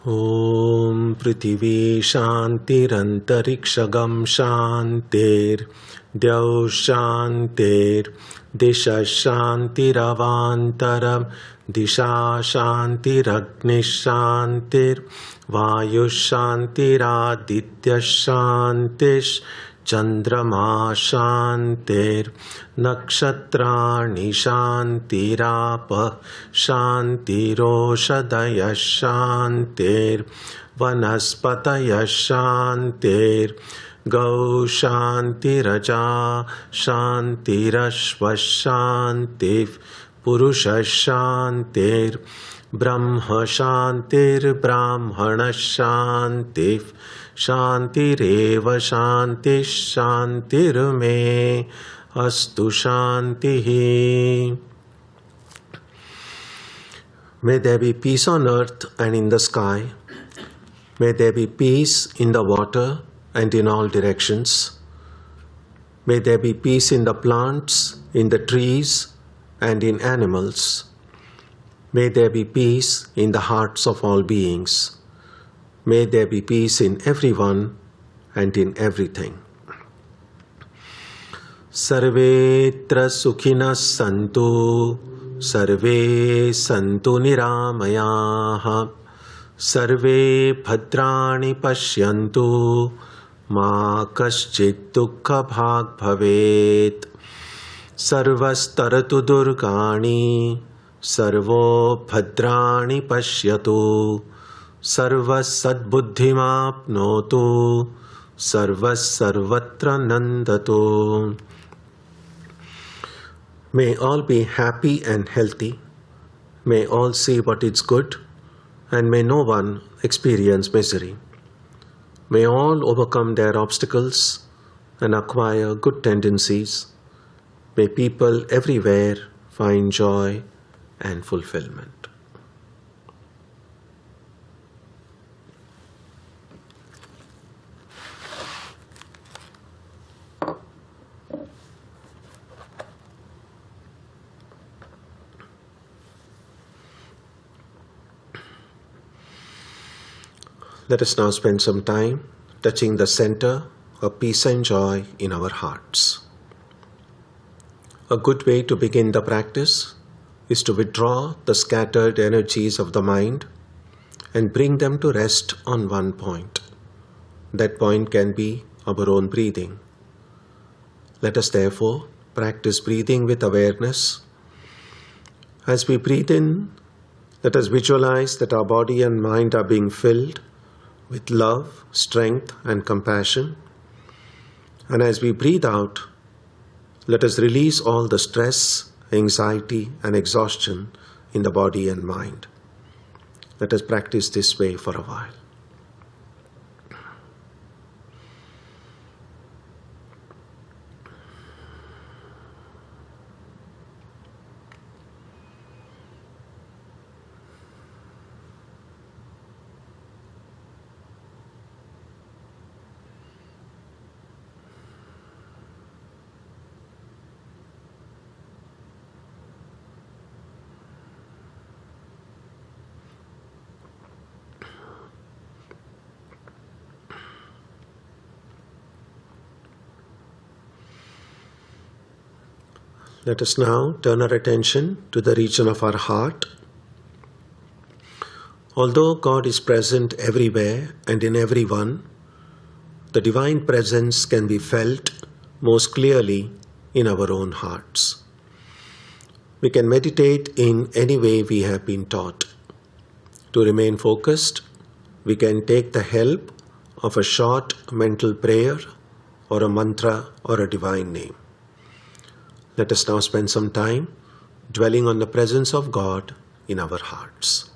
Om Prithvi Shantirantariksha Shantir Dyav Shantir Disha Shantiravantaram Disha Shantiragni Shantir Vayu Shantiraditya Shantish Chandrama Shantir Nakshatrani Shantirapa Shantiroshadaya Shantir Vanaspataya Shantir Gau Shantiraja Shantirashva Shantiv Purusha Shantir Brahma Shantir Brahmana Shantiv Shantireva Shanti Shantirme Astu Shantihi. May there be peace on earth and in the sky. May there be peace in the water and in all directions. May there be peace in the plants, in the trees, and in animals. May there be peace in the hearts of all beings. May there be peace in everyone and in everything. Sarvetra sukhinas santu, sarve santu niramayaha, sarve bhadrani pashyantu, ma kaschit dukkha bhag bhavet, sarvastaratu durgani, sarvo bhadrani pashyatu, sarvas sadbuddhimapnotu, sarvas sarvatra nandatu. May all be happy and healthy. May all see what is good, and may no one experience misery. May all overcome their obstacles and acquire good tendencies. May people everywhere find joy and fulfillment. Let us now spend some time touching the center of peace and joy in our hearts. A good way to begin the practice is to withdraw the scattered energies of the mind and bring them to rest on one point. That point can be our own breathing. Let us therefore practice breathing with awareness. As we breathe in, let us visualize that our body and mind are being filled with love, strength, and compassion. And as we breathe out, let us release all the stress, anxiety, and exhaustion in the body and mind. Let us practice this way for a while. Let us now turn our attention to the region of our heart. Although God is present everywhere and in everyone, the divine presence can be felt most clearly in our own hearts. We can meditate in any way we have been taught. To remain focused, we can take the help of a short mental prayer or a mantra or a divine name. Let us now spend some time dwelling on the presence of God in our hearts.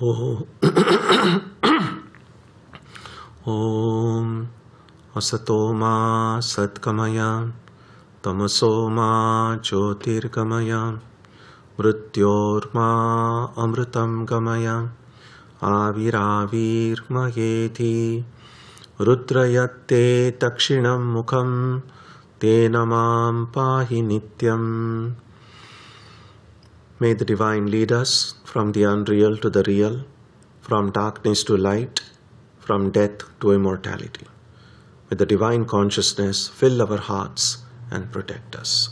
Oh. Om Asatoma Satkamaya Tamasoma Jyotirgamaya Mrityorma Amritam Gamaya Aviravirmayeti Rudrayatte Takshinam Mukham Tenamam Pahi Nityam. May the Divine lead us from the unreal to the real, from darkness to light, from death to immortality. May the Divine Consciousness fill our hearts and protect us.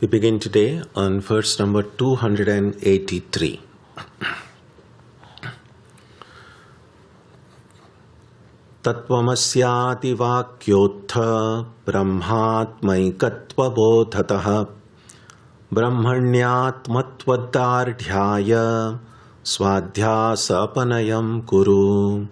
We begin today on verse number 283. Tattvamasyati vakyotha brahmatmaikatva bodhataha brahmanyatmatvadardhyaya swadhyasapanayam kuru.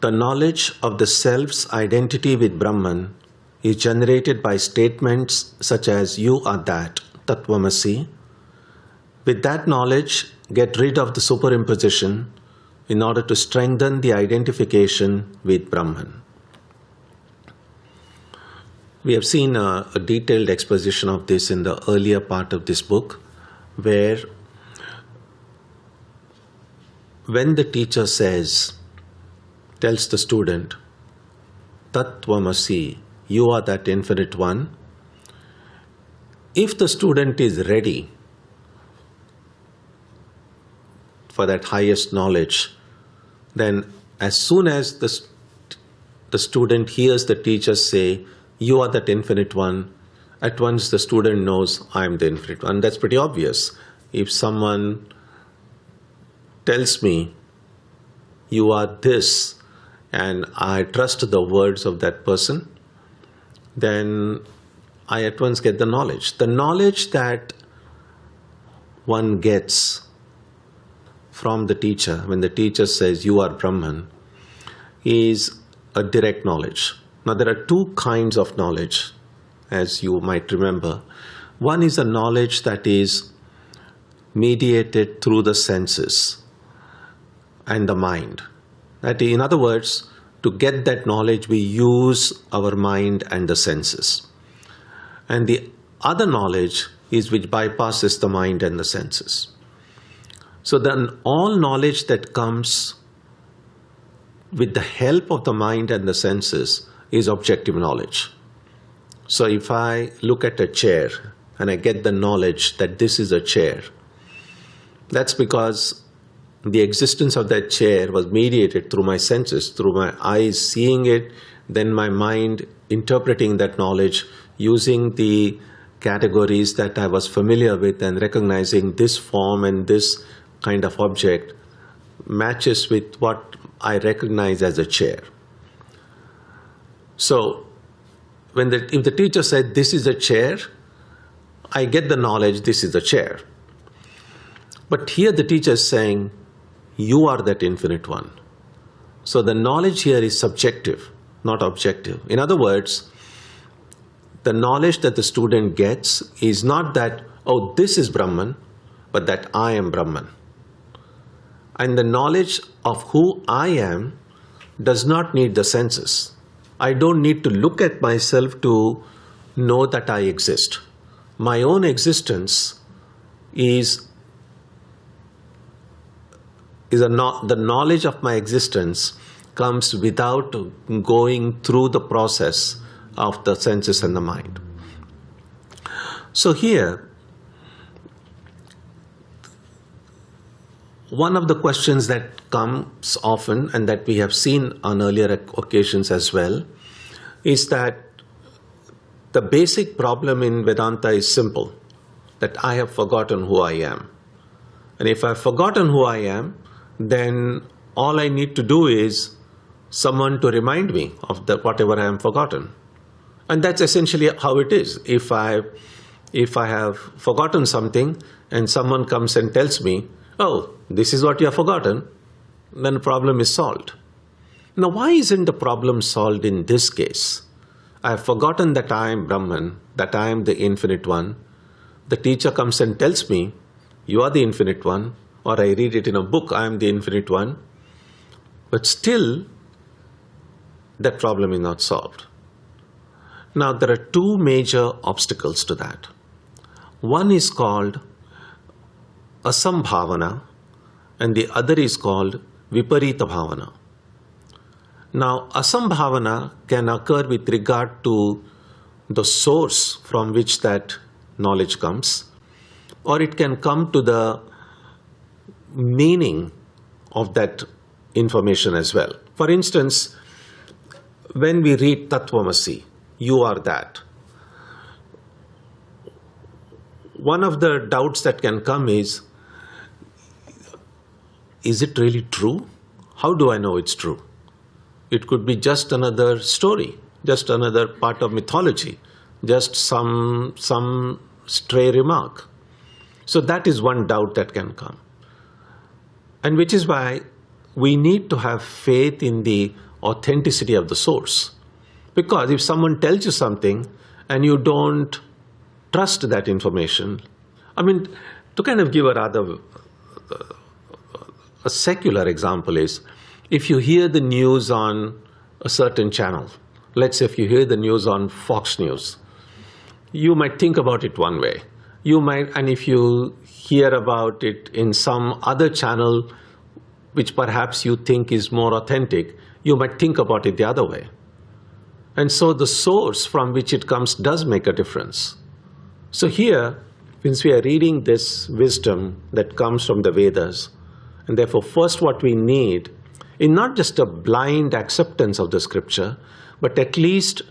The knowledge of the self's identity with Brahman is generated by statements such as "you are that," Tattvamasi. With that knowledge, get rid of the superimposition in order to strengthen the identification with Brahman. We have seen a detailed exposition of this in the earlier part of this book, where when the teacher tells the student, Tattvamasi, you are that infinite one. If the student is ready for that highest knowledge, then as soon as the student hears the teacher say, you are that infinite one, at once the student knows, I am the infinite one. That's pretty obvious. If someone tells me, you are this, and I trust the words of that person, then I at once get the knowledge. The knowledge that one gets from the teacher, when the teacher says, you are Brahman, is a direct knowledge. Now there are two kinds of knowledge, as you might remember. One is a knowledge that is mediated through the senses and the mind. That, in other words, to get that knowledge, we use our mind and the senses. And the other knowledge is which bypasses the mind and the senses. So then all knowledge that comes with the help of the mind and the senses is objective knowledge. So if I look at a chair and I get the knowledge that this is a chair, that's because the existence of that chair was mediated through my senses, through my eyes seeing it, then my mind interpreting that knowledge using the categories that I was familiar with and recognizing this form and this kind of object matches with what I recognize as a chair. So if the teacher said this is a chair, I get the knowledge this is a chair. But here the teacher is saying, you are that infinite one. So the knowledge here is subjective, not objective. In other words, the knowledge that the student gets is not that, oh, this is Brahman, but that I am Brahman. And the knowledge of who I am does not need the senses. I don't need to look at myself to know that I exist. My own existence the knowledge of my existence comes without going through the process of the senses and the mind. So here, one of the questions that comes often, and that we have seen on earlier occasions as well, is that the basic problem in Vedanta is simple, that I have forgotten who I am. And if I've forgotten who I am, then all I need to do is someone to remind me of whatever I have forgotten. And that's essentially how it is. If I have forgotten something and someone comes and tells me, oh, this is what you have forgotten, then the problem is solved. Now, why isn't the problem solved in this case? I have forgotten that I am Brahman, that I am the infinite one. The teacher comes and tells me, you are the infinite one, or I read it in a book, I am the infinite one. But still, that problem is not solved. Now, there are two major obstacles to that. One is called asambhavana, and the other is called viparita bhavana. Now, asambhavana can occur with regard to the source from which that knowledge comes, or it can come to the meaning of that information as well. For instance, when we read Tattvamasi, you are that, one of the doubts that can come is it really true? How do I know it's true? It could be just another story, just another part of mythology, just some stray remark. So that is one doubt that can come. And which is why we need to have faith in the authenticity of the source. Because if someone tells you something and you don't trust that information, I mean, to kind of give a secular example is, if you hear the news on a certain channel, let's say if you hear the news on Fox News, you might think about it one way. And if you hear about it in some other channel, which perhaps you think is more authentic, you might think about it the other way. And so the source from which it comes does make a difference. So here, since we are reading this wisdom that comes from the Vedas, and therefore first what we need is not just a blind acceptance of the scripture, but at least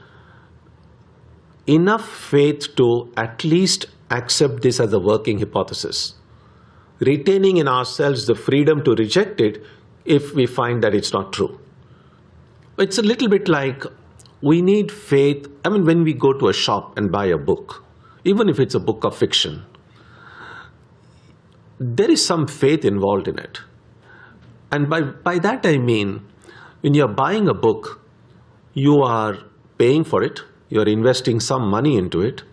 enough faith to at least accept this as a working hypothesis, retaining in ourselves the freedom to reject it if we find that it's not true. It's a little bit like we need faith. I mean, when we go to a shop and buy a book, even if it's a book of fiction, there is some faith involved in it. And by that I mean, when you're buying a book, you are paying for it, you're investing some money into it.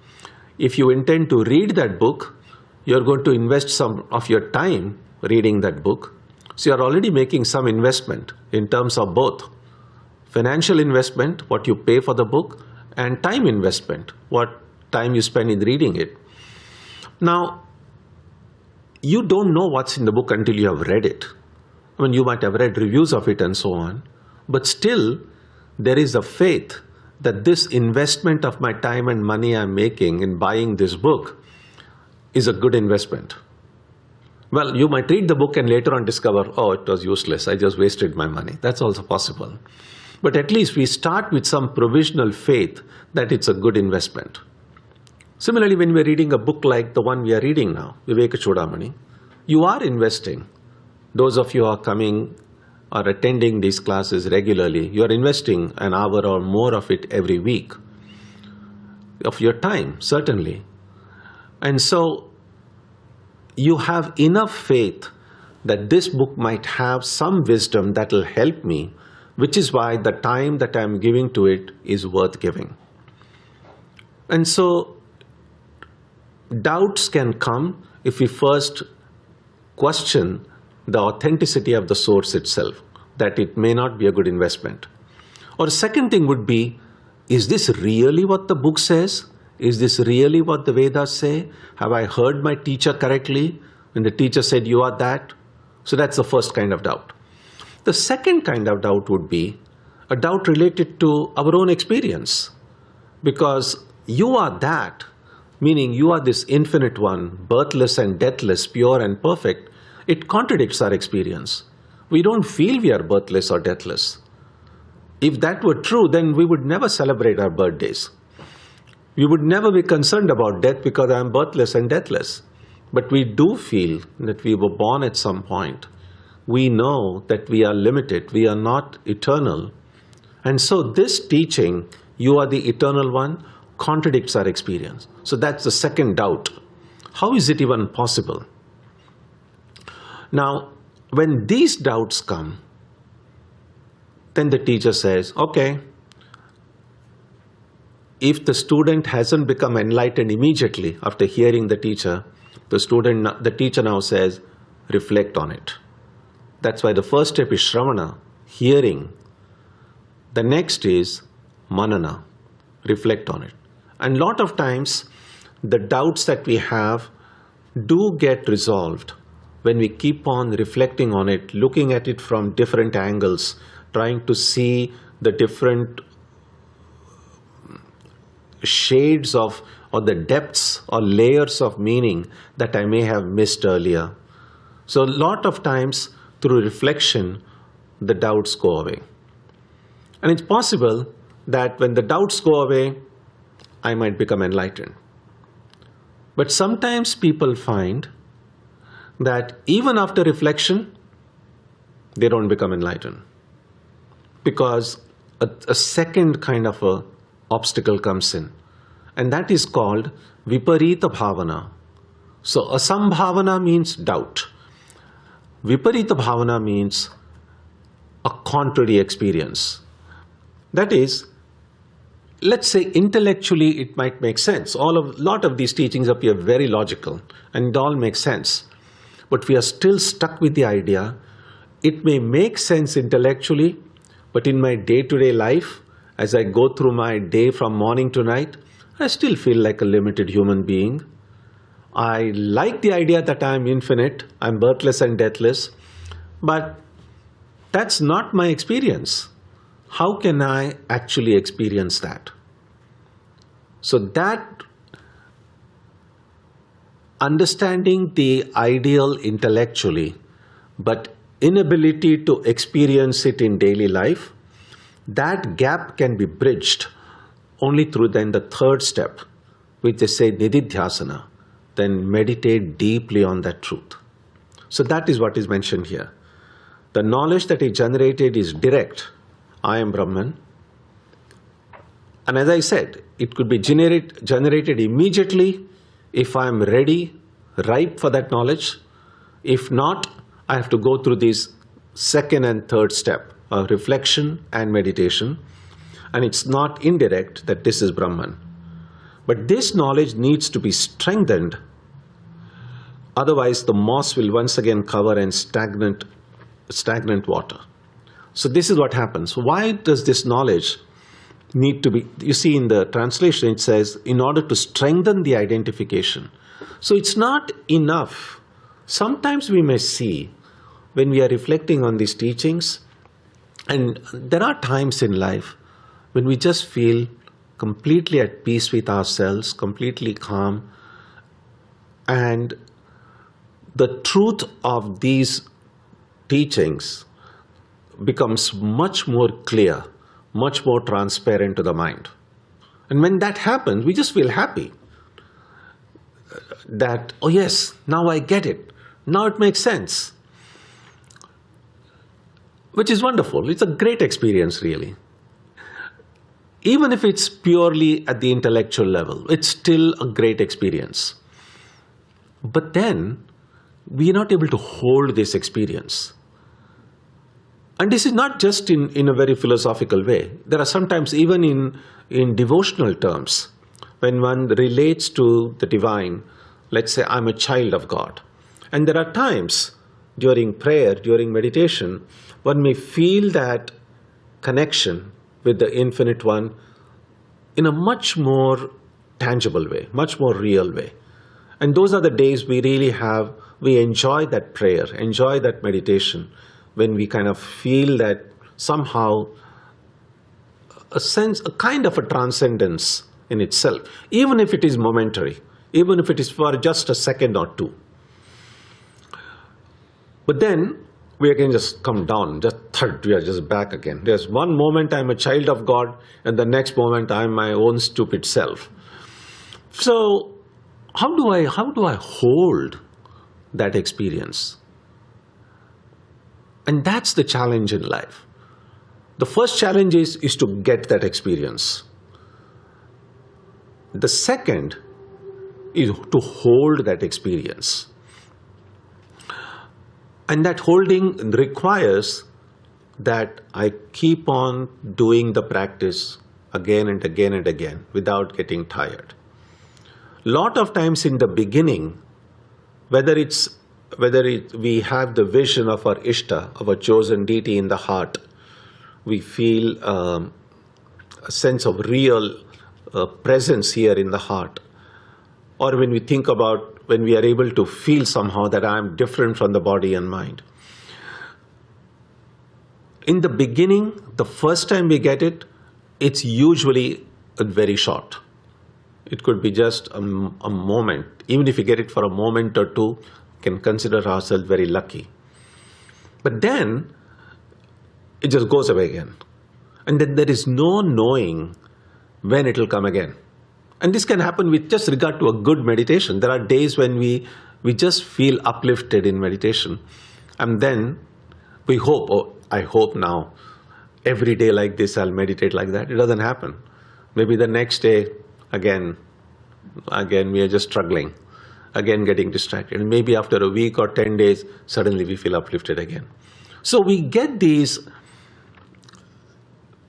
If you intend to read that book, you're going to invest some of your time reading that book. So you're already making some investment in terms of both financial investment, what you pay for the book, and time investment, what time you spend in reading it. Now, you don't know what's in the book until you have read it. I mean, you might have read reviews of it and so on, but still there is a faith that this investment of my time and money I'm making in buying this book is a good investment. Well, you might read the book and later on discover, oh, it was useless, I just wasted my money. That's also possible. But at least we start with some provisional faith that it's a good investment. Similarly, when we're reading a book like the one we are reading now, Vivekachudamani, you are investing. Those of you who are coming or attending these classes regularly, you are investing an hour or more of it every week, of your time, certainly. And so you have enough faith that this book might have some wisdom that will help me, which is why the time that I'm giving to it is worth giving. And so doubts can come if we first question the authenticity of the source itself, that it may not be a good investment. Or second thing would be, is this really what the book says? Is this really what the Vedas say? Have I heard my teacher correctly when the teacher said you are that? So that's the first kind of doubt. The second kind of doubt would be a doubt related to our own experience. Because you are that, meaning you are this infinite one, birthless and deathless, pure and perfect, It contradicts our experience. We don't feel we are birthless or deathless. If that were true, then we would never celebrate our birthdays. We would never be concerned about death because I am birthless and deathless. But we do feel that we were born at some point. We know that we are limited, we are not eternal. And so this teaching, you are the eternal one, contradicts our experience. So that's the second doubt. How is it even possible? Now, when these doubts come, then the teacher says, okay, if the student hasn't become enlightened immediately after hearing the teacher, the teacher now says, reflect on it. That's why the first step is Shravana, hearing. The next is Manana, reflect on it. And a lot of times, the doubts that we have do get resolved when we keep on reflecting on it, looking at it from different angles, trying to see the different shades of, or the depths or layers of meaning that I may have missed earlier. So a lot of times, through reflection, the doubts go away. And it's possible that when the doubts go away, I might become enlightened. But sometimes people find that even after reflection, they don't become enlightened. Because a second kind of a obstacle comes in. And that is called Viparita Bhavana. So Asambhavana means doubt. Viparita Bhavana means a contrary experience. That is, let's say intellectually it might make sense. Lot of these teachings appear very logical and it all makes sense. But we are still stuck with the idea, it may make sense intellectually, but in my day-to-day life, as I go through my day from morning to night, I still feel like a limited human being. I like the idea that I am infinite, I am birthless and deathless, but that's not my experience. How can I actually experience that? So that understanding the ideal intellectually, but inability to experience it in daily life, that gap can be bridged only through then the third step, which they say nididhyasana, then meditate deeply on that truth. So that is what is mentioned here. The knowledge that is generated is direct, I am Brahman. And as I said, it could be generated immediately if I am ready, ripe for that knowledge. If not, I have to go through this second and third step of reflection and meditation. And it's not indirect that this is Brahman. But this knowledge needs to be strengthened. Otherwise, the moss will once again cover in stagnant water. So this is what happens. Why does this knowledge need to be, you see in the translation it says, in order to strengthen the identification. So it's not enough. Sometimes we may see, when we are reflecting on these teachings, and there are times in life when we just feel completely at peace with ourselves, completely calm, and the truth of these teachings becomes much more clear, much more transparent to the mind. And when that happens, we just feel happy that, oh yes, now I get it. Now it makes sense. Which is wonderful. It's a great experience, really. Even if it's purely at the intellectual level, it's still a great experience. But then, we are not able to hold this experience. And this is not just in a very philosophical way. There are sometimes even in devotional terms, when one relates to the divine, let's say I'm a child of God. And there are times during prayer, during meditation, one may feel that connection with the Infinite One in a much more tangible way, much more real way. And those are the days we enjoy that prayer, enjoy that meditation, when we kind of feel that somehow a kind of a transcendence in itself, even if it is momentary, even if it is for just a second or two. But then we again just come down, just third, we are just back again. There's one moment I'm a child of God, and the next moment I'm my own stupid self. So how do I hold that experience? And that's the challenge in life. The first challenge is to get that experience. The second is to hold that experience. And that holding requires that I keep on doing the practice again and again and again without getting tired. Lot of times in the beginning, whether we have the vision of our Ishta, of a chosen deity in the heart, we feel a sense of real presence here in the heart. Or when we think about when we are able to feel somehow that I am different from the body and mind. In the beginning, the first time we get it, it's usually very short. It could be just a moment. Even if we get it for a moment or two, we can consider ourselves very lucky. But then, it just goes away again. And then there is no knowing when it will come again. And this can happen with just regard to a good meditation. There are days when we just feel uplifted in meditation. And then we hope, I hope now, every day like this I'll meditate like that. It doesn't happen. Maybe the next day, again we are just struggling, again getting distracted. And maybe after a week or 10 days, suddenly we feel uplifted again. So we get these,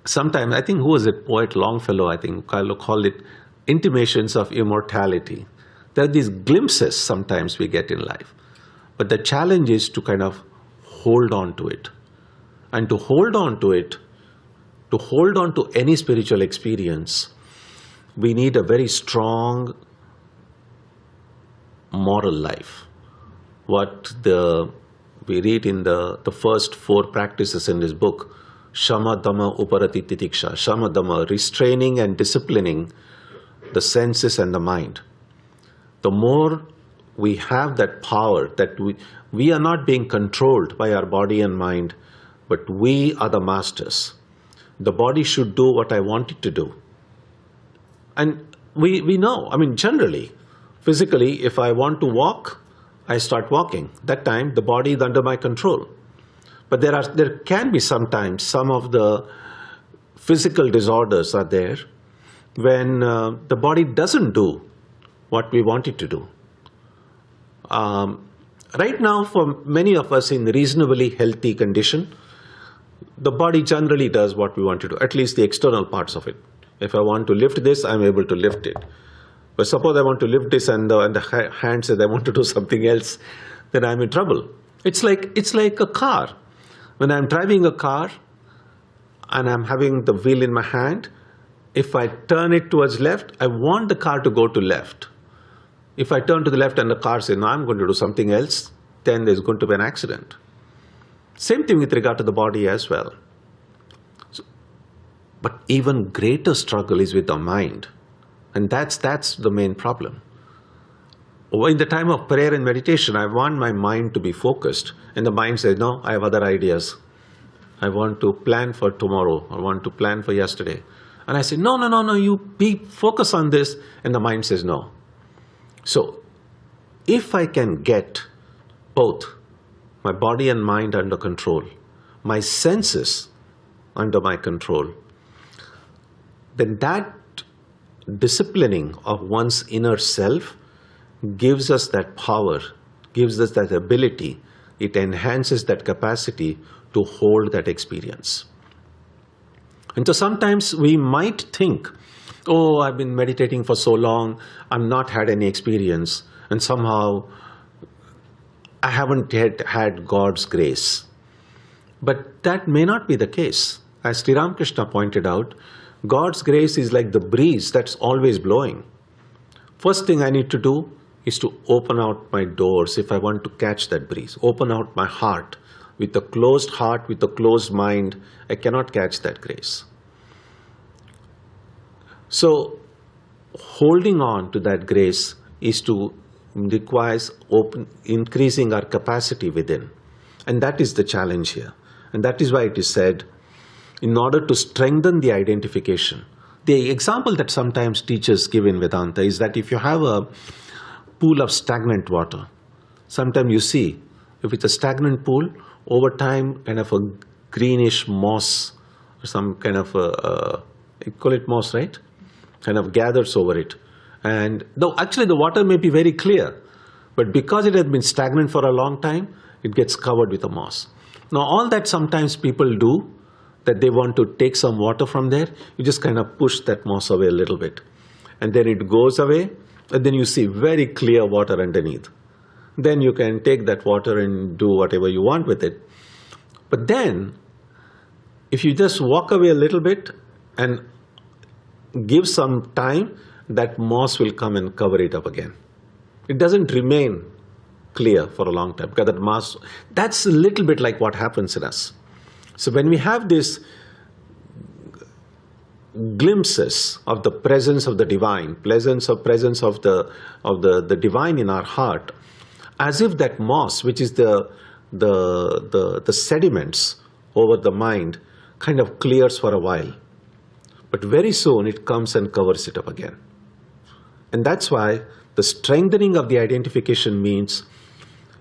sometimes, I think who was it, poet Longfellow, I think, called it intimations of immortality. There are these glimpses sometimes we get in life. But the challenge is to kind of hold on to it. And to hold on to it, to hold on to any spiritual experience, we need a very strong moral life. What we read in the first 4 practices in this book, Shama, Dhamma, Uparati, Titiksha. Shama, Dhamma, restraining and disciplining the senses and the mind. The more we have that power, that we are not being controlled by our body and mind, but we are the masters. The body should do what I want it to do. And we know, generally, physically, if I want to walk, I start walking. That time, the body is under my control. But there can be sometimes some of the physical disorders are there when the body doesn't do what we want it to do. Right now, for many of us in reasonably healthy condition, the body generally does what we want to do, at least the external parts of it. If I want to lift this, I'm able to lift it. But suppose I want to lift this and the hand says I want to do something else, then I'm in trouble. It's like a car. When I'm driving a car and I'm having the wheel in my hand, if I turn it towards left, I want the car to go to left. If I turn to the left and the car says, no, I'm going to do something else, then there's going to be an accident. Same thing with regard to the body as well. But even greater struggle is with the mind. And that's the main problem. In the time of prayer and meditation, I want my mind to be focused. And the mind says, no, I have other ideas. I want to plan for tomorrow. I want to plan for yesterday. And I say, no, you focus on this. And the mind says, no. So, if I can get both my body and mind under control, my senses under my control, then that disciplining of one's inner self gives us that power, gives us that ability. It enhances that capacity to hold that experience. And so sometimes we might think, oh, I've been meditating for so long, I've not had any experience, and somehow I haven't yet had God's grace. But that may not be the case. As Sri Ramakrishna pointed out, God's grace is like the breeze that's always blowing. First thing I need to do is to open out my doors if I want to catch that breeze. Open out my heart. With a closed heart, with a closed mind, I cannot catch that grace. So, holding on to that grace requires increasing our capacity within. And that is the challenge here. And that is why it is said, in order to strengthen the identification, the example that sometimes teachers give in Vedanta is that if you have a pool of stagnant water, sometimes you see, if it's a stagnant pool, over time, kind of a greenish moss, or some kind of you call it moss, right? Kind of gathers over it. And though actually the water may be very clear, but because it has been stagnant for a long time, it gets covered with a moss. Now all that sometimes people do, that they want to take some water from there, you just kind of push that moss away a little bit. And then it goes away, and then you see very clear water underneath. Then you can take that water and do whatever you want with it. But then, if you just walk away a little bit and give some time, that moss will come and cover it up again. It doesn't remain clear for a long time, because that moss, that's a little bit like what happens in us. So when we have these glimpses of the presence of the divine, presence of the divine in our heart, as if that moss, which is the sediments over the mind, kind of clears for a while. But very soon it comes and covers it up again. And that's why the strengthening of the identification means,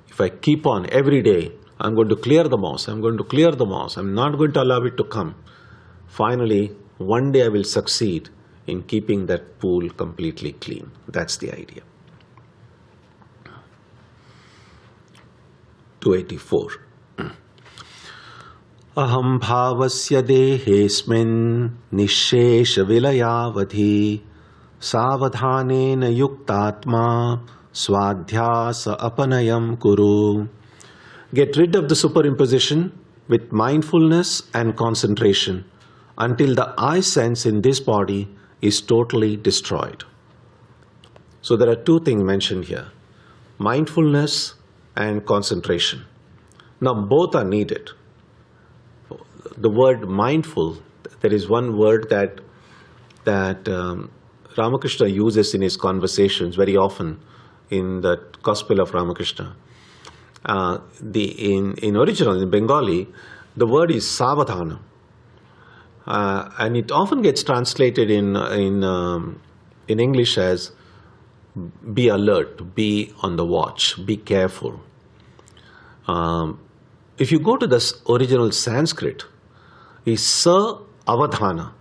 if I keep on every day, I'm going to clear the moss, I'm going to clear the moss, I'm not going to allow it to come. Finally, one day I will succeed in keeping that pool completely clean. That's the idea. 284. Aham bhavasya dehesmin nishesha vilayavadhi savadhanena yuktatma swadhyasa apanayam kuru. Get rid of the superimposition with mindfulness and concentration until the I sense in this body is totally destroyed. So there are two things mentioned here, mindfulness and concentration. Now both are needed. The word mindful, there is one word that Ramakrishna uses in his conversations very often in the Gospel of Ramakrishna. In original, in Bengali, the word is savadhana. And it often gets translated in English as be alert, be on the watch, be careful. If you go to the original Sanskrit, is sa avadhana.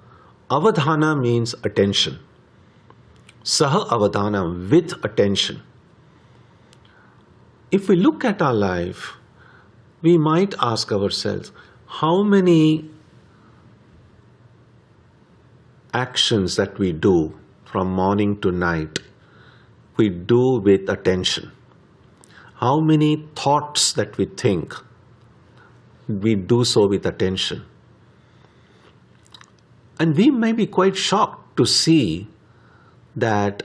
Avadhana means attention. Saha avadhana, with attention. If we look at our life, we might ask ourselves, how many actions that we do from morning to night, we do with attention? How many thoughts that we think, we do so with attention? And we may be quite shocked to see that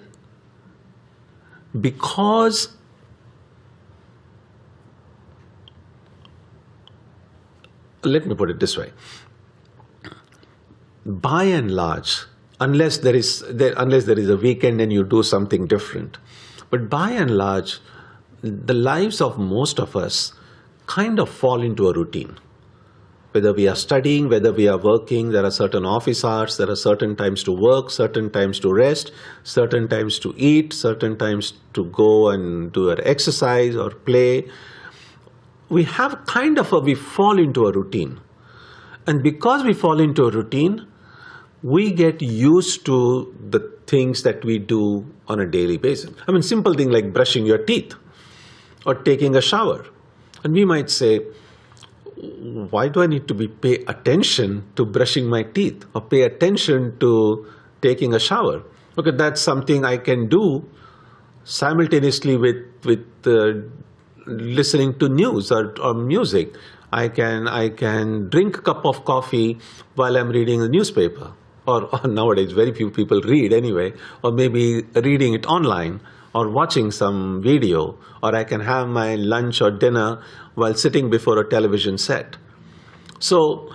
because let me put it this way. By and large, unless there is a weekend and you do something different, but by and large, the lives of most of us kind of fall into a routine. Whether we are studying, whether we are working, there are certain office hours, there are certain times to work, certain times to rest, certain times to eat, certain times to go and do an exercise or play. We fall into a routine. And because we fall into a routine, we get used to the things that we do on a daily basis. I mean, simple thing like brushing your teeth or taking a shower. And we might say, why do I need to pay attention to brushing my teeth or pay attention to taking a shower? Okay, that's something I can do simultaneously with listening to news or music. I can drink a cup of coffee while I'm reading the newspaper. Or nowadays, very few people read anyway, or maybe reading it online, or watching some video, or I can have my lunch or dinner while sitting before a television set. So,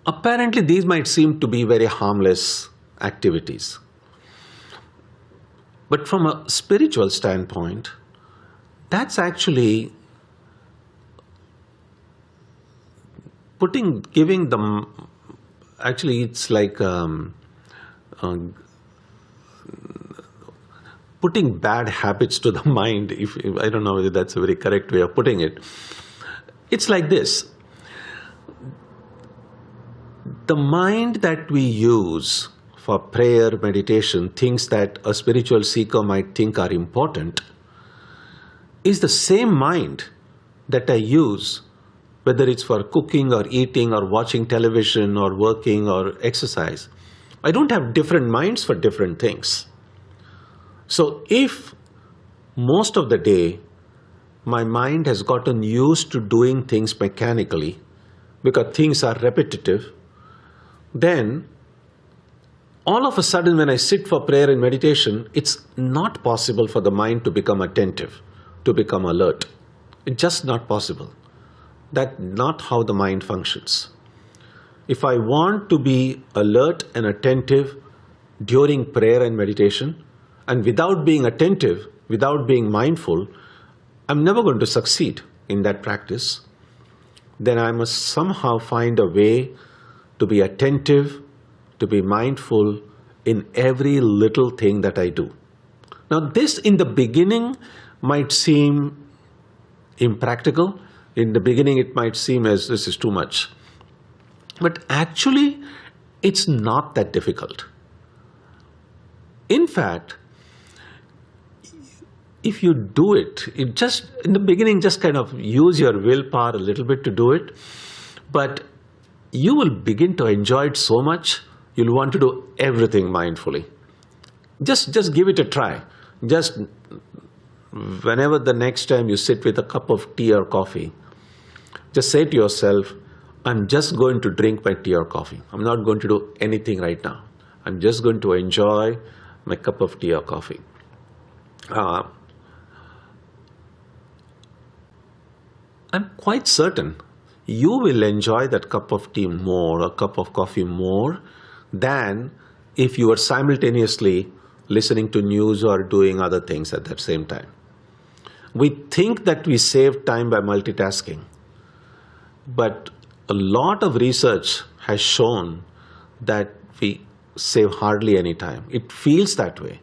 apparently these might seem to be very harmless activities. But from a spiritual standpoint, that's actually giving them, actually it's like putting bad habits to the mind, if I don't know whether that's a very correct way of putting it. It's like this. The mind that we use for prayer, meditation, things that a spiritual seeker might think are important, is the same mind that I use, whether it's for cooking or eating or watching television or working or exercise. I don't have different minds for different things. So if most of the day my mind has gotten used to doing things mechanically because things are repetitive, then all of a sudden when I sit for prayer and meditation, it's not possible for the mind to become attentive, to become alert. It's just not possible. That's not how the mind functions. If I want to be alert and attentive during prayer and meditation, and without being attentive, without being mindful, I'm never going to succeed in that practice. Then I must somehow find a way to be attentive, to be mindful in every little thing that I do. Now this in the beginning might seem impractical. In the beginning it might seem as this is too much. But actually it's not that difficult. In fact, if you do it, just in the beginning, just kind of use your willpower a little bit to do it, but you will begin to enjoy it so much, you'll want to do everything mindfully. Just give it a try. Just whenever the next time you sit with a cup of tea or coffee, just say to yourself, I'm just going to drink my tea or coffee. I'm not going to do anything right now. I'm just going to enjoy my cup of tea or coffee. I'm quite certain you will enjoy that cup of tea more, a cup of coffee more, than if you were simultaneously listening to news or doing other things at that same time. We think that we save time by multitasking, but a lot of research has shown that we save hardly any time. It feels that way.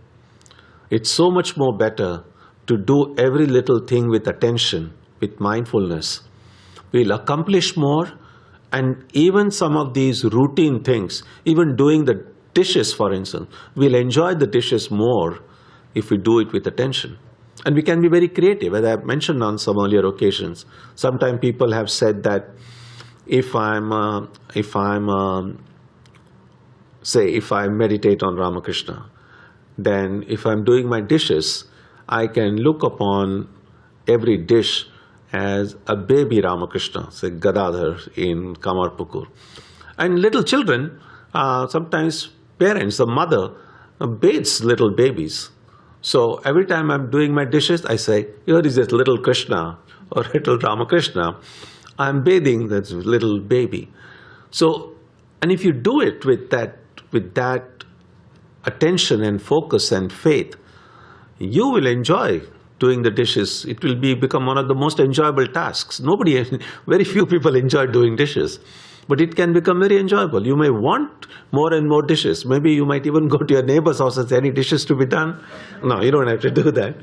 It's so much more better to do every little thing with attention, with mindfulness. We'll accomplish more, and even some of these routine things, even doing the dishes, for instance, we'll enjoy the dishes more if we do it with attention. And we can be very creative, as I have mentioned on some earlier occasions. Sometimes people have said that if I meditate on Ramakrishna, then if I'm doing my dishes, I can look upon every dish as a baby Ramakrishna, say Gadadhar in Kamarpukur. And little children, sometimes parents, the mother, bathes little babies. So every time I'm doing my dishes, I say, here is this little Krishna or little Ramakrishna. I'm bathing that little baby. So, and if you do it with that attention and focus and faith, you will enjoy doing the dishes. It will become one of the most enjoyable tasks. Very few people enjoy doing dishes, but it can become very enjoyable. You may want more and more dishes. Maybe you might even go to your neighbor's house and say, any dishes to be done? No, you don't have to do that.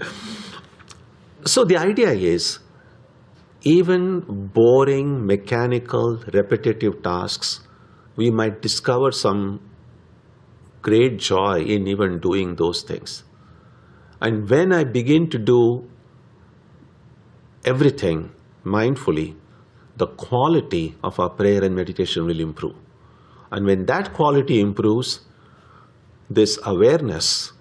So the idea is, even boring, mechanical, repetitive tasks, we might discover some great joy in even doing those things. And when I begin to do everything mindfully, the quality of our prayer and meditation will improve. And when that quality improves, this awareness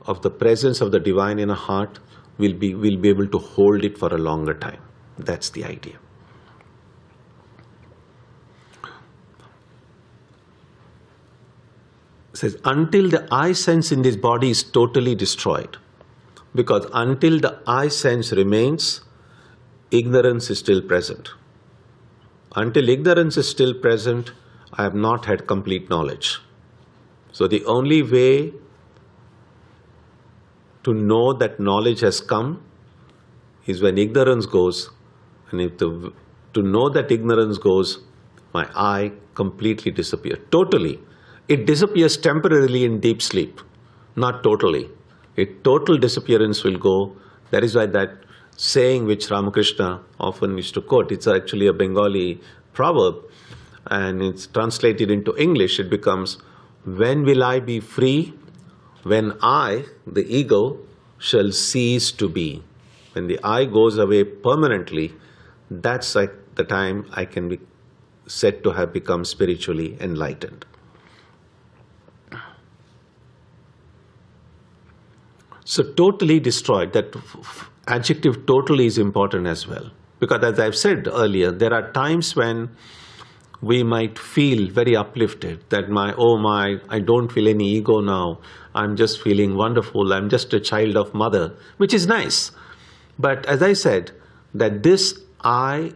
of the presence of the divine in our heart will be able to hold it for a longer time. That's the idea. It says, until the I sense in this body is totally destroyed. Because until the I sense remains, ignorance is still present. Until ignorance is still present, I have not had complete knowledge. So the only way to know that knowledge has come is when ignorance goes, and if the to know that ignorance goes, my I completely disappears. Totally. It disappears temporarily in deep sleep, not totally. A total disappearance will go. That is why that saying which Ramakrishna often used to quote, it's actually a Bengali proverb, and it's translated into English. It becomes, when will I be free? When I, the ego, shall cease to be. When the I goes away permanently, that's like the time I can be said to have become spiritually enlightened. So totally destroyed, that adjective totally is important as well. Because as I've said earlier, there are times when we might feel very uplifted, that I don't feel any ego now. I'm just feeling wonderful. I'm just a child of mother, which is nice. But as I said, that this I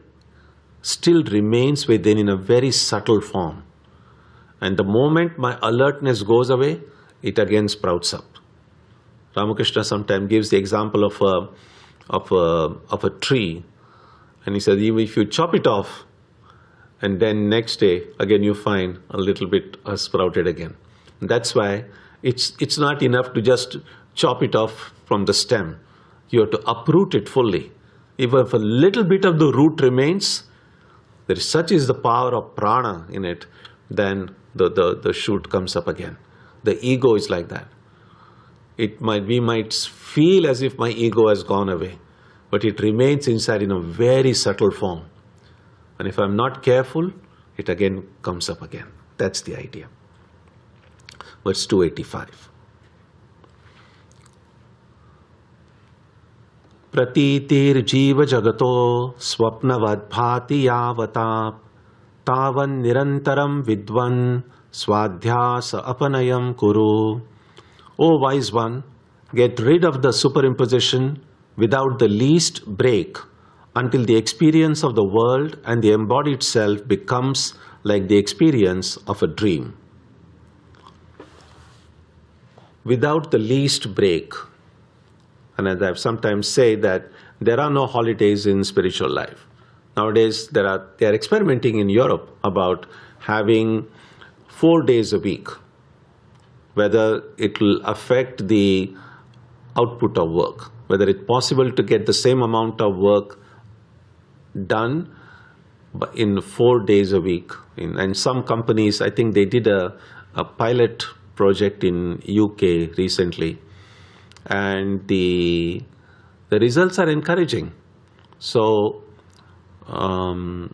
still remains within in a very subtle form. And the moment my alertness goes away, it again sprouts up. Ramakrishna sometimes gives the example of a tree, and he says, even if you chop it off, and then next day again you find a little bit sprouted again. That's why it's not enough to just chop it off from the stem. You have to uproot it fully. Even if a little bit of the root remains, such is the power of prana in it, then the shoot comes up again. The ego is like that. We might feel as if my ego has gone away, but it remains inside in a very subtle form. And if I'm not careful, it again comes up again. That's the idea. Verse 285. Pratitir jiva jagato swapnavad bhati yavata tavan nirantaram vidvan swadhyasa apanayam kuru. O wise one, get rid of the superimposition without the least break until the experience of the world and the embodied self becomes like the experience of a dream. Without the least break. And as I've sometimes said that there are no holidays in spiritual life. Nowadays they are experimenting in Europe about having 4 days a week. Whether it will affect the output of work, whether it's possible to get the same amount of work done in 4 days a week. And some companies, I think they did a pilot project in UK recently, and the results are encouraging. So who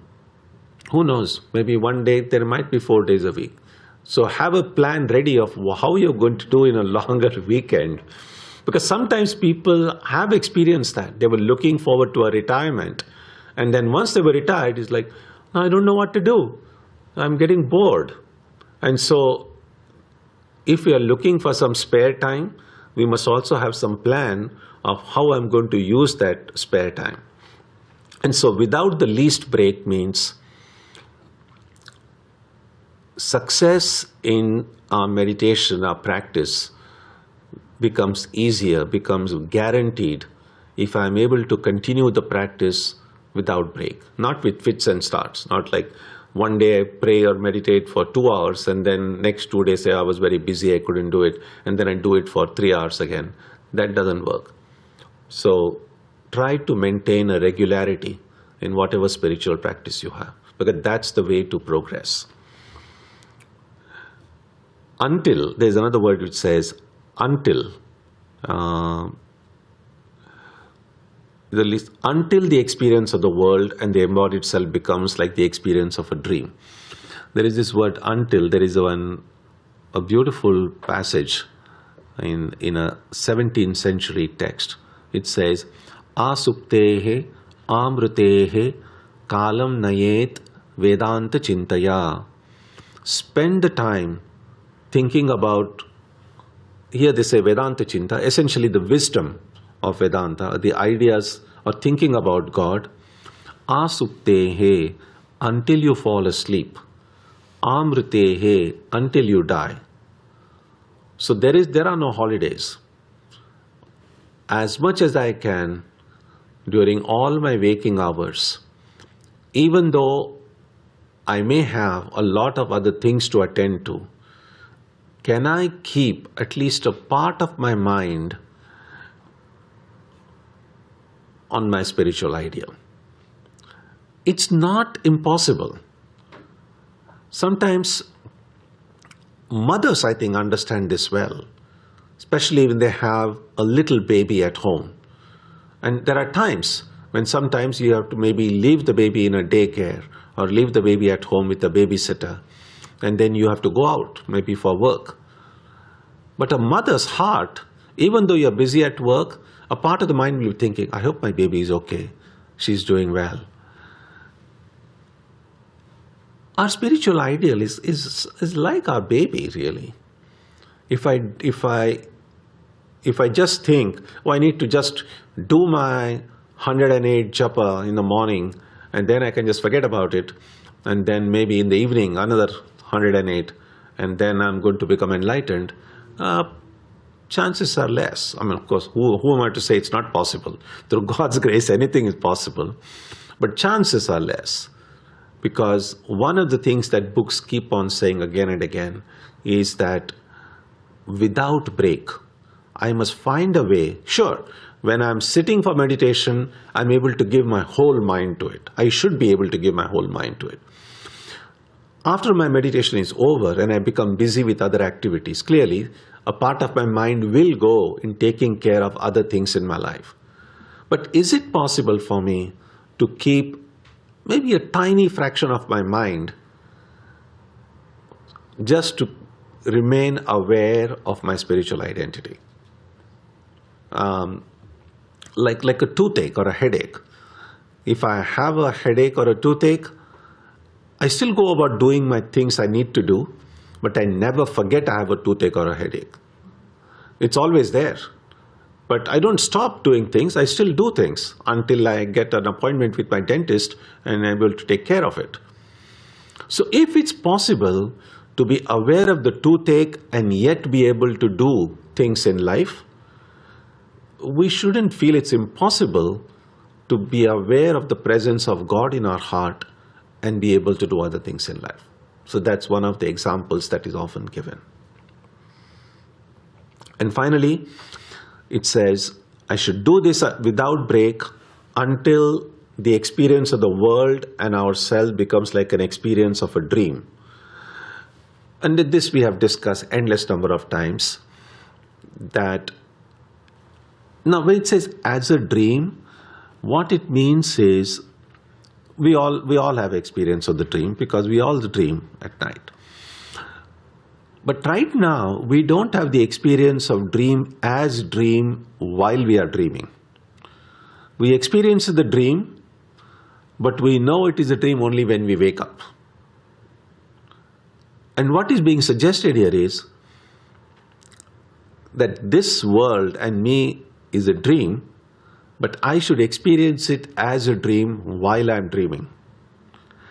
knows, maybe one day there might be 4 days a week. So have a plan ready of how you're going to do in a longer weekend. Because sometimes people have experienced that. They were looking forward to a retirement. And then once they were retired, it's like, I don't know what to do. I'm getting bored. And so if we are looking for some spare time, we must also have some plan of how I'm going to use that spare time. And so without the least break means success in our meditation, our practice becomes easier, becomes guaranteed if I'm able to continue the practice without break, not with fits and starts, not like one day I pray or meditate for 2 hours and then next 2 days say I was very busy, I couldn't do it, and then I do it for 3 hours again. That doesn't work. So try to maintain a regularity in whatever spiritual practice you have, because that's the way to progress. Until, there's another word which says until, until the experience of the world and the embodied self becomes like the experience of a dream. There is this word until. There is a beautiful passage in a 17th century text. It says, Asuptehe amrutehe kalam nayet Vedanta chintaya. Spend the time thinking about, here they say Vedanta Chinta, essentially the wisdom of Vedanta, the ideas, or thinking about God. Asuptehe, until you fall asleep. Amrutehe, until you die. So there are no holidays. As much as I can, during all my waking hours, even though I may have a lot of other things to attend to, can I keep at least a part of my mind on my spiritual idea? It's not impossible. Sometimes mothers, I think, understand this well, especially when they have a little baby at home. And there are times when sometimes you have to maybe leave the baby in a daycare or leave the baby at home with a babysitter, and then you have to go out, maybe for work. But a mother's heart, even though you're busy at work, a part of the mind will be thinking, I hope my baby is okay, she's doing well. Our spiritual ideal is like our baby, really. If I just think, oh, I need to just do my 108 japa in the morning, and then I can just forget about it, and then maybe in the evening another 108, and then I'm going to become enlightened, chances are less. I mean, of course, who am I to say it's not possible? Through God's grace, anything is possible. But chances are less. Because one of the things that books keep on saying again and again is that without break, I must find a way. Sure, when I'm sitting for meditation, I'm able to give my whole mind to it. I should be able to give my whole mind to it. After my meditation is over and I become busy with other activities, clearly a part of my mind will go in taking care of other things in my life. But is it possible for me to keep maybe a tiny fraction of my mind just to remain aware of my spiritual identity? Like a toothache or a headache. If I have a headache or a toothache, I still go about doing my things I need to do, but I never forget I have a toothache or a headache. It's always there. But I don't stop doing things, I still do things until I get an appointment with my dentist and I'm able to take care of it. So if it's possible to be aware of the toothache and yet be able to do things in life, we shouldn't feel it's impossible to be aware of the presence of God in our heart and be able to do other things in life. So that's one of the examples that is often given. And finally, it says, I should do this without break until the experience of the world and ourselves becomes like an experience of a dream. And this we have discussed endless number of times. That now when it says as a dream, what it means is we all have experience of the dream because we all dream at night. But right now, we don't have the experience of dream as dream while we are dreaming. We experience the dream, but we know it is a dream only when we wake up. And what is being suggested here is that this world and me is a dream, but I should experience it as a dream while I'm dreaming.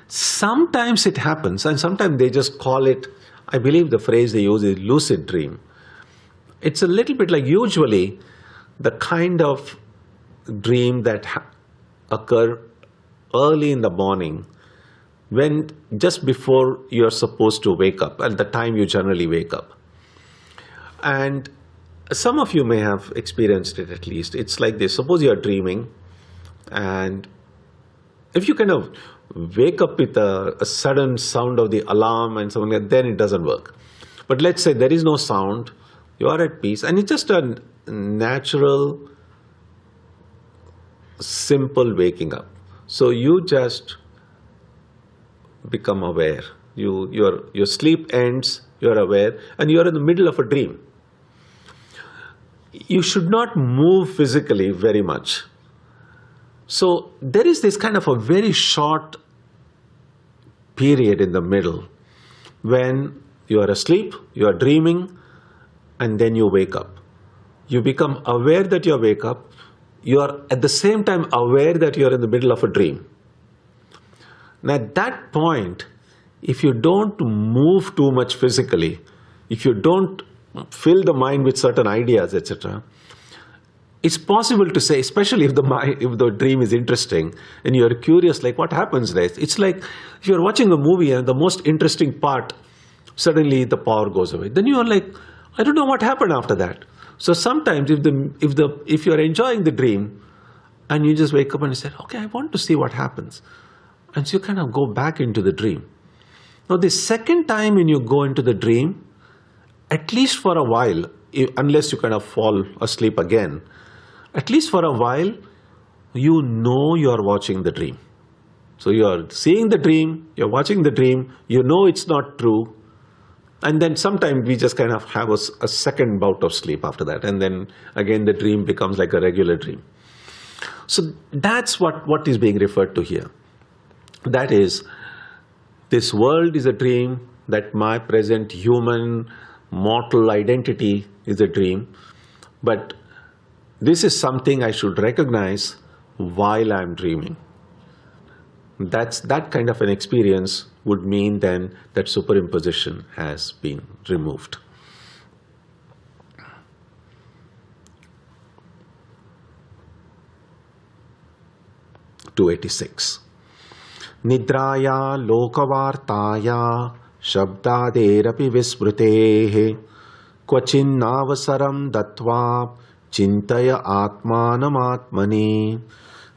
Sometimes it happens, and sometimes they just call it, I believe the phrase they use is lucid dream. It's a little bit like usually the kind of dream that occur early in the morning when just before you're supposed to wake up, at the time you generally wake up. And some of you may have experienced it at least. It's like this. Suppose you're dreaming and if you kind of wake up with a sudden sound of the alarm and something like that, then it doesn't work. But let's say there is no sound, you are at peace, and it's just a natural, simple waking up. So you just become aware. Your sleep ends, you're aware, and you're in the middle of a dream. You should not move physically very much. So there is this kind of a very short period in the middle when you are asleep, you are dreaming, and then you wake up. You become aware that you wake up. You are at the same time aware that you are in the middle of a dream. Now at that point, if you don't move too much physically, if you don't fill the mind with certain ideas, etc., it's possible to say, especially if the dream is interesting and you're curious, like what happens next. It's like if you're watching a movie and the most interesting part, suddenly the power goes away. Then you are like, I don't know what happened after that. So sometimes if you're enjoying the dream and you just wake up and you say, okay, I want to see what happens. And so you kind of go back into the dream. Now the second time when you go into the dream, at least for a while, unless you kind of fall asleep again, at least for a while, you know you're watching the dream. So you're seeing the dream, you're watching the dream, you know it's not true. And then sometimes we just kind of have a second bout of sleep after that. And then again, the dream becomes like a regular dream. So that's what is being referred to here. That is, this world is a dream, that my present human, mortal identity is a dream. But this is something I should recognize while I'm dreaming. That kind of an experience would mean then that superimposition has been removed. (286) Nidraya lokavartaya shabdaderapi vismritehe kvachinnavasaram datva chintaya atmanam atmani.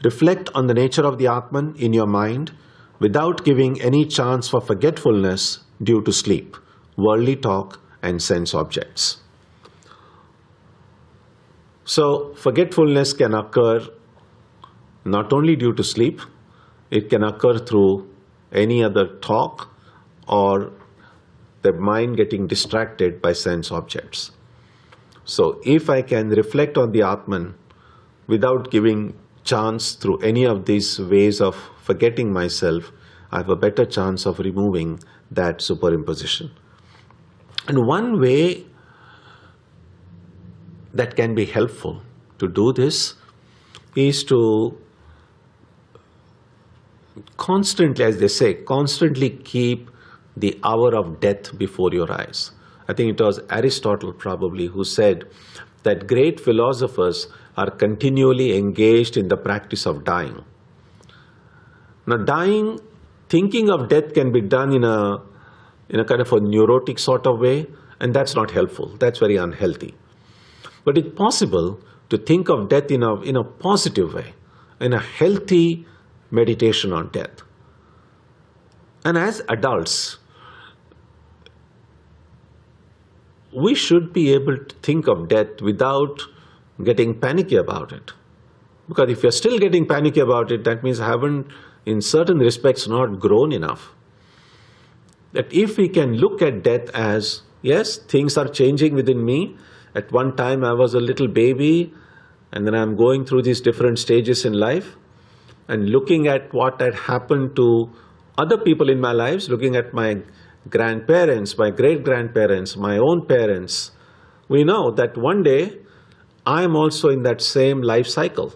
Reflect on the nature of the Atman in your mind without giving any chance for forgetfulness due to sleep, worldly talk, and sense objects. So, forgetfulness can occur not only due to sleep, it can occur through any other talk or the mind getting distracted by sense objects. So, if I can reflect on the Atman without giving chance through any of these ways of forgetting myself, I have a better chance of removing that superimposition. And one way that can be helpful to do this is to constantly, as they say, constantly keep the hour of death before your eyes. I think it was Aristotle probably who said that great philosophers are continually engaged in the practice of dying. Now, dying, thinking of death can be done in a kind of a neurotic sort of way, and that's not helpful. That's very unhealthy. But it's possible to think of death in a positive way, in a healthy meditation on death. And as adults, we should be able to think of death without getting panicky about it. Because if you're still getting panicky about it, that means I haven't, in certain respects, not grown enough. That if we can look at death as, yes, things are changing within me. At one time I was a little baby, and then I'm going through these different stages in life, and looking at what had happened to other people in my lives, looking at my grandparents, my great-grandparents, my own parents, we know that one day I am also in that same life cycle.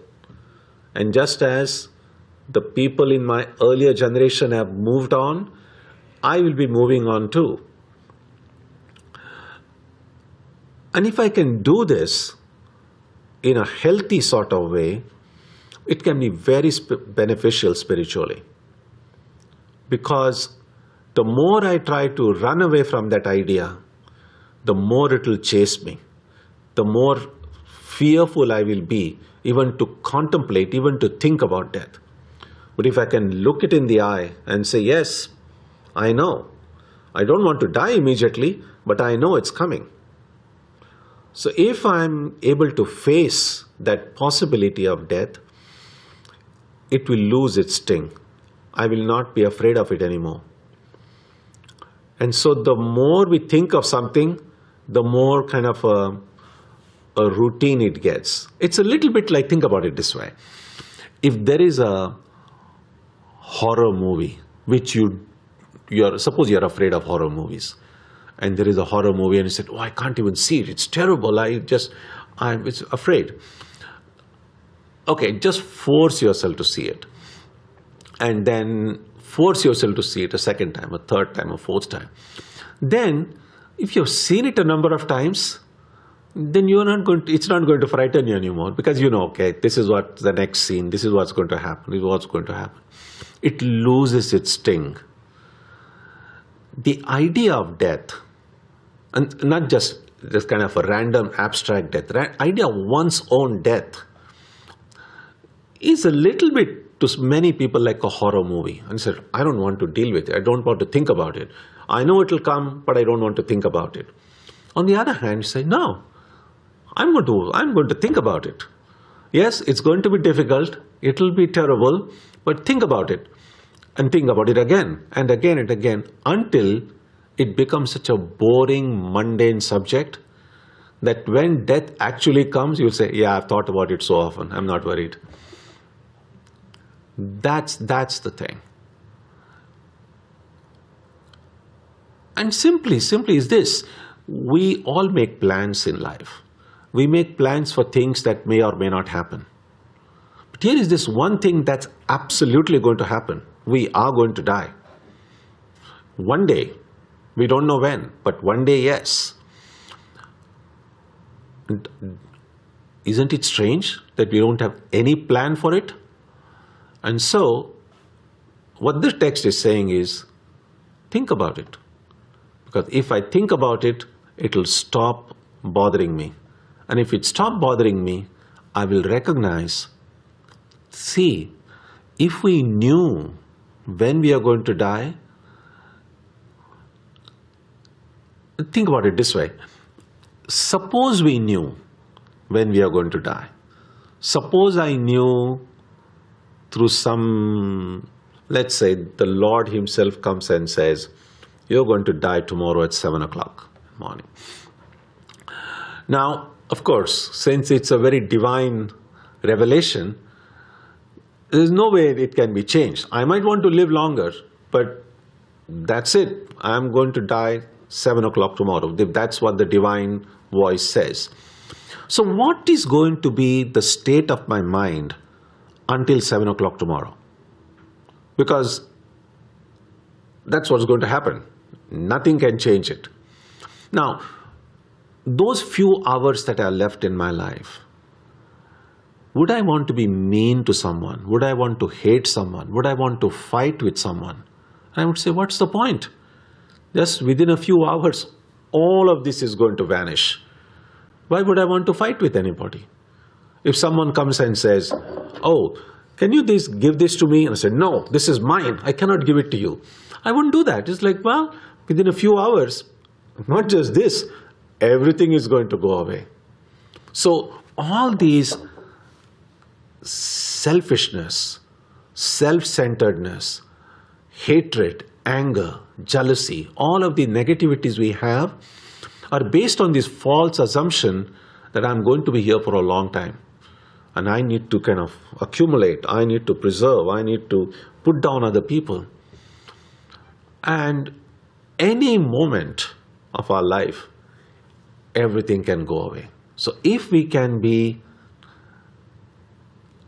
And just as the people in my earlier generation have moved on, I will be moving on too. And if I can do this in a healthy sort of way, it can be very beneficial spiritually. Because the more I try to run away from that idea, the more it will chase me. The more fearful I will be, even to contemplate, even to think about death. But if I can look it in the eye and say, yes, I know. I don't want to die immediately, but I know it's coming. So if I'm able to face that possibility of death, it will lose its sting. I will not be afraid of it anymore. And so the more we think of something, the more kind of a routine it gets. It's a little bit like, think about it this way. If there is a horror movie, which suppose you're afraid of horror movies, and there is a horror movie and you said, oh, I can't even see it, it's terrible, I'm afraid. Okay, just force yourself to see it. And then force yourself to see it a second time, a third time, a fourth time. Then, if you've seen it a number of times, then it's not going to frighten you anymore, because you know, okay, this is what the next scene, this is what's going to happen, this is what's going to happen. It loses its sting. The idea of death, and not just kind of a random abstract death, idea of one's own death is a little bit to many people like a horror movie. And said, I don't want to deal with it. I don't want to think about it. I know it will come, but I don't want to think about it. On the other hand, you say, no, I'm going to think about it. Yes, it's going to be difficult. It will be terrible, but think about it. And think about it again and again and again until it becomes such a boring, mundane subject that when death actually comes, you'll say, yeah, I've thought about it so often. I'm not worried. That's the thing. And simply is this. We all make plans in life. We make plans for things that may or may not happen. But here is this one thing that's absolutely going to happen. We are going to die. One day. We don't know when, but one day, yes. Isn't it strange that we don't have any plan for it? And so, what this text is saying is, think about it. Because if I think about it, it will stop bothering me. And if it stops bothering me, I will recognize, see, if we knew when we are going to die, think about it this way. Suppose we knew when we are going to die. Suppose I knew through some, let's say the Lord himself comes and says, you're going to die tomorrow at 7 o'clock in the morning. Now, of course, since it's a very divine revelation, there's no way it can be changed. I might want to live longer, but that's it. I'm going to die 7 o'clock tomorrow. That's what the divine voice says. So what is going to be the state of my mind until 7 o'clock tomorrow? Because that's what's going to happen. Nothing can change it. Now, those few hours that are left in my life, would I want to be mean to someone? Would I want to hate someone? Would I want to fight with someone? And I would say, what's the point? Just within a few hours, all of this is going to vanish. Why would I want to fight with anybody? If someone comes and says, oh, can you give this to me? And I say, no, this is mine. I cannot give it to you. I wouldn't do that. It's like, well, within a few hours, not just this, everything is going to go away. So all these selfishness, self-centeredness, hatred, anger, jealousy, all of the negativities we have are based on this false assumption that I'm going to be here for a long time. And I need to kind of accumulate, I need to preserve, I need to put down other people. And any moment of our life, everything can go away. So if we can be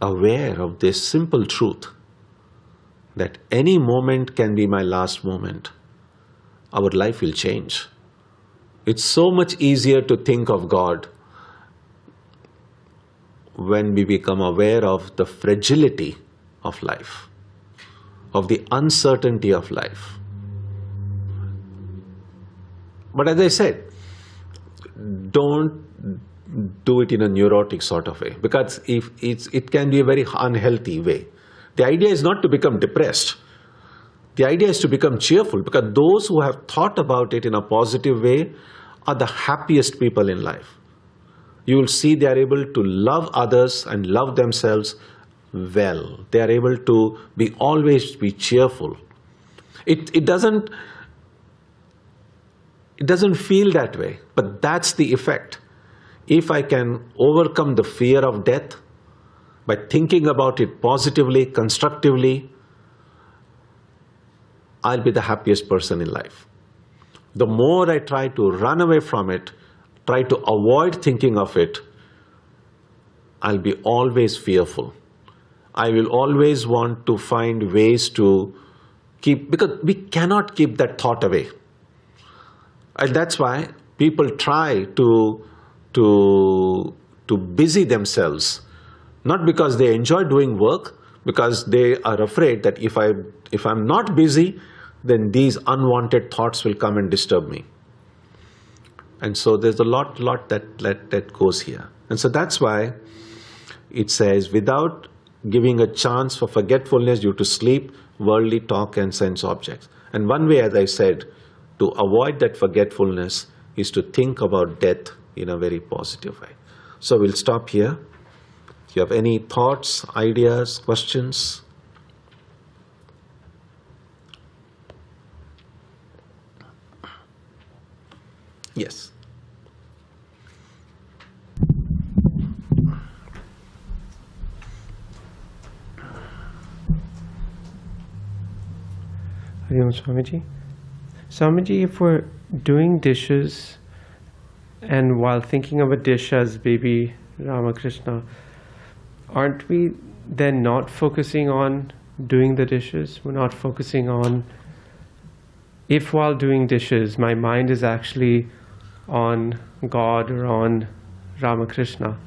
aware of this simple truth, that any moment can be my last moment, our life will change. It's so much easier to think of God when we become aware of the fragility of life, of the uncertainty of life. But as I said, don't do it in a neurotic sort of way, because it can be a very unhealthy way. The idea is not to become depressed. The idea is to become cheerful, because those who have thought about it in a positive way are the happiest people in life. You will see they are able to love others and love themselves well. They are able to always be cheerful. It doesn't feel that way, but that's the effect. If I can overcome the fear of death by thinking about it positively, constructively, I'll be the happiest person in life. The more I try to run away from it, try to avoid thinking of it, I'll be always fearful. I will always want to find ways to keep, because we cannot keep that thought away. And that's why people try to to busy themselves, not because they enjoy doing work, because they are afraid that if I'm not busy, then these unwanted thoughts will come and disturb me. And so there's a lot that goes here. And so that's why it says, without giving a chance for forgetfulness due to sleep, worldly talk and sense objects. And one way, as I said, to avoid that forgetfulness is to think about death in a very positive way. So we'll stop here. If you have any thoughts, ideas, questions? Yes. Hariom Swamiji. Swamiji, if we're doing dishes and while thinking of a dish as baby Ramakrishna, aren't we then not focusing on doing the dishes? We're not focusing on, if while doing dishes my mind is actually on God or on Ramakrishna,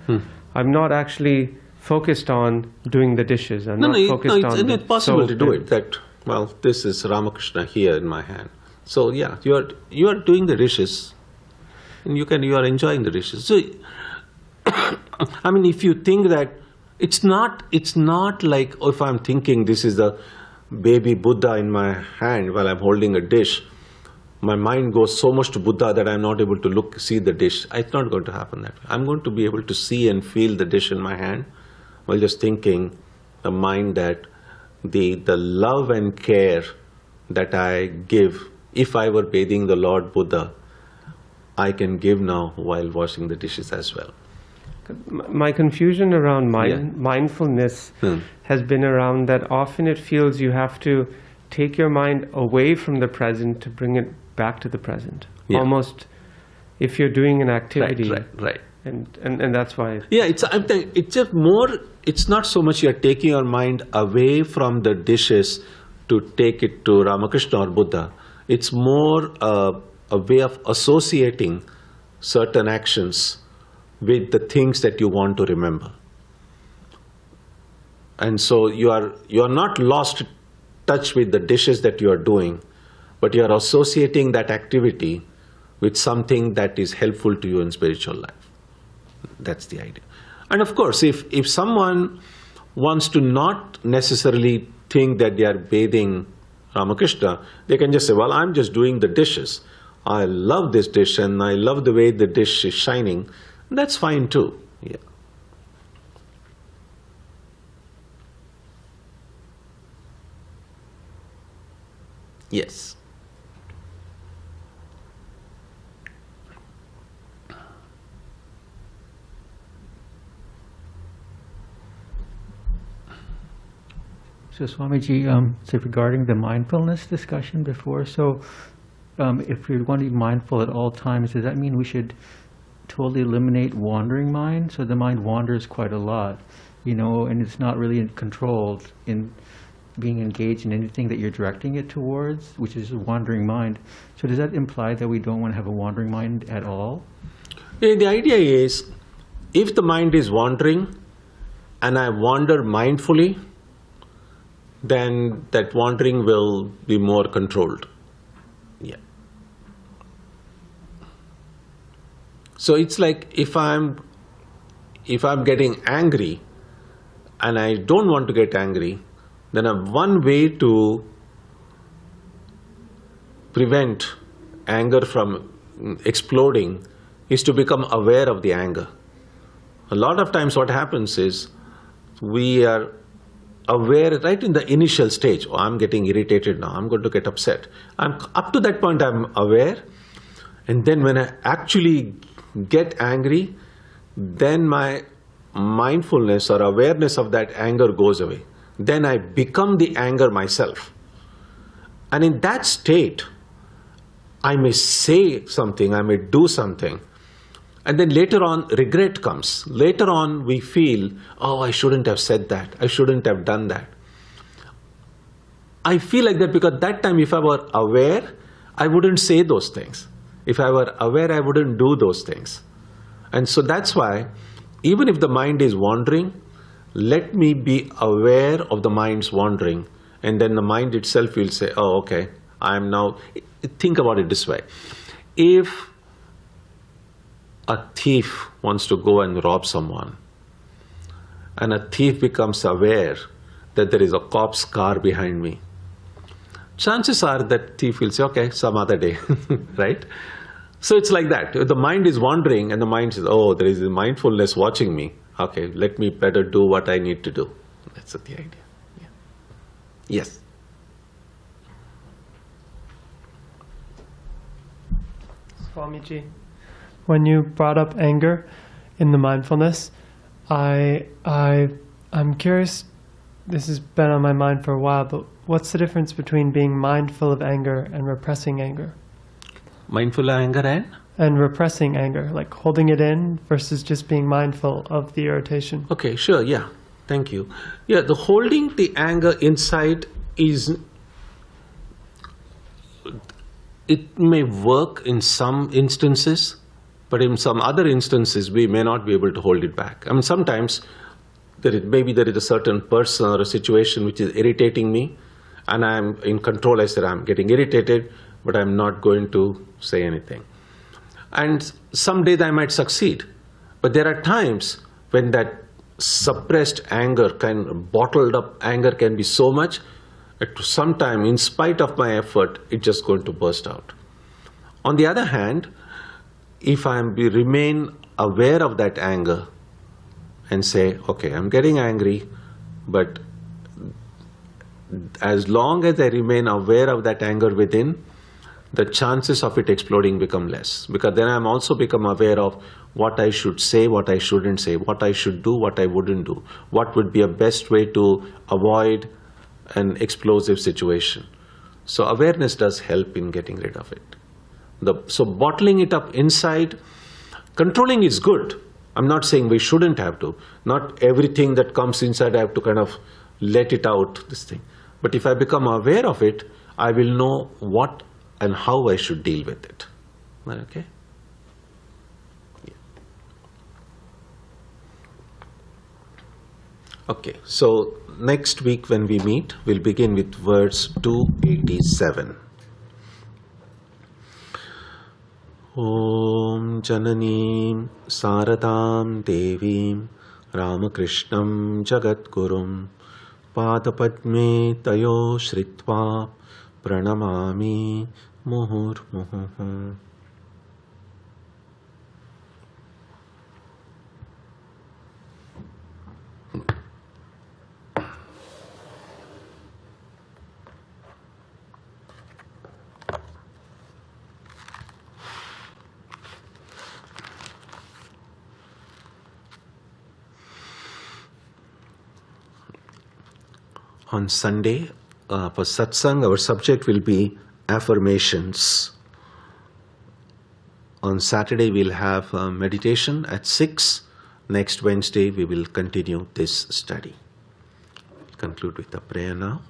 I'm not actually focused on doing the dishes. I'm not focused on it's possible to do it. That, well, this is Ramakrishna here in my hand. So yeah, you are doing the dishes, and you are enjoying the dishes. So, I mean, if you think that it's not like, if I'm thinking this is the baby Buddha in my hand while I'm holding a dish, my mind goes so much to Buddha that I'm not able to see the dish. It's not going to happen that way. I'm going to be able to see and feel the dish in my hand while just thinking, the mind that the love and care that I give, if I were bathing the Lord Buddha, I can give now while washing the dishes as well. My confusion around mindfulness has been around that often it feels you have to take your mind away from the present to bring it back to the present. Yeah. Almost, if you're doing an activity. Right. And that's why. Yeah, it's just more, it's not so much you're taking your mind away from the dishes to take it to Ramakrishna or Buddha. It's more a way of associating certain actions with the things that you want to remember. And so you are not lost touch with the dishes that you are doing, but you are associating that activity with something that is helpful to you in spiritual life. That's the idea. And of course, if someone wants to not necessarily think that they are bathing Ramakrishna, they can just say, well, I'm just doing the dishes. I love this dish and I love the way the dish is shining. That's fine too. Yeah. Yes. So Swamiji, so regarding the mindfulness discussion before, so if we want to be mindful at all times, does that mean we should totally eliminate wandering mind? So the mind wanders quite a lot, and it's not really controlled in being engaged in anything that you're directing it towards, which is a wandering mind. So does that imply that we don't want to have a wandering mind at all? Yeah, the idea is, if the mind is wandering and I wander mindfully, then that wandering will be more controlled. Yeah. So it's like if I'm getting angry and I don't want to get angry, then one way to prevent anger from exploding is to become aware of the anger. A lot of times what happens is we are aware right in the initial stage. Oh, I'm getting irritated now. I'm going to get upset. Up to that point I'm aware, and then when I actually get angry, then my mindfulness or awareness of that anger goes away. Then I become the anger myself. And in that state, I may say something, I may do something, and then later on regret comes. Later on we feel, oh, I shouldn't have said that, I shouldn't have done that. I feel like that because that time if I were aware, I wouldn't say those things. If I were aware, I wouldn't do those things. And so that's why, even if the mind is wandering, let me be aware of the mind's wandering, and then the mind itself will say, oh, okay, I am now. Think about it this way. If a thief wants to go and rob someone, and a thief becomes aware that there is a cop's car behind me, chances are that thief will say, okay, some other day, right? So it's like that. If the mind is wandering and the mind says, oh, there is a mindfulness watching me, okay, let me better do what I need to do. That's the idea. Yeah. Yes. Swamiji, when you brought up anger in the mindfulness, I'm curious, this has been on my mind for a while, but what's the difference between being mindful of anger and repressing anger? Mindful of anger and? And repressing anger, like holding it in versus just being mindful of the irritation. Okay, sure, yeah. Thank you. Yeah, the holding the anger inside is, it may work in some instances, but in some other instances, we may not be able to hold it back. I mean, sometimes maybe there is a certain person or a situation which is irritating me, and I'm in control. I said, I'm getting irritated, but I'm not going to say anything. And some days I might succeed. But there are times when that suppressed anger, bottled up anger can be so much that sometime, in spite of my effort, it's just going to burst out. On the other hand, if I remain aware of that anger and say, okay, I'm getting angry, but as long as I remain aware of that anger within, the chances of it exploding become less. Because then I'm also become aware of what I should say, what I shouldn't say, what I should do, what I wouldn't do, what would be a best way to avoid an explosive situation. So awareness does help in getting rid of it. So bottling it up inside, controlling is good. I'm not saying we shouldn't have to. Not everything that comes inside I have to kind of let it out, this thing. But if I become aware of it, I will know what and how I should deal with it. Okay? Yeah. Okay, so next week when we meet, we'll begin with verse 287. Om Jananim Saradam Devim Ramakrishnam Jagadgurum Padapadme Tayo Shritva Pranamami Muhurmuhu. On Sunday, for satsang, our subject will be affirmations. On Saturday, we'll have meditation at 6. Next Wednesday, we will continue this study. We'll conclude with a prayer now.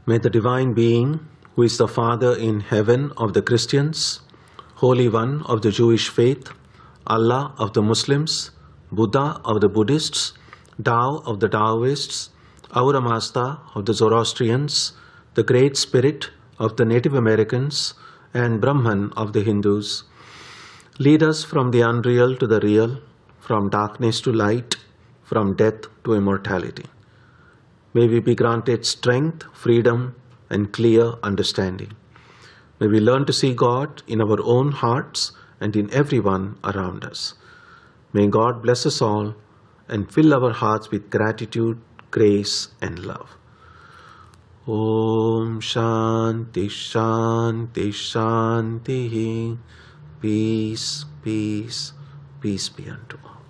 May the Divine Being, who is the Father in heaven of the Christians, Holy One of the Jewish faith, Allah of the Muslims, Buddha of the Buddhists, Tao of the Taoists, Ahura Mazda of the Zoroastrians, the Great Spirit of the Native Americans, and Brahman of the Hindus, lead us from the unreal to the real, from darkness to light, from death to immortality. May we be granted strength, freedom, and clear understanding. May we learn to see God in our own hearts and in everyone around us. May God bless us all and fill our hearts with gratitude, grace, and love. Om Shanti Shanti Shanti. Peace, peace, peace be unto all.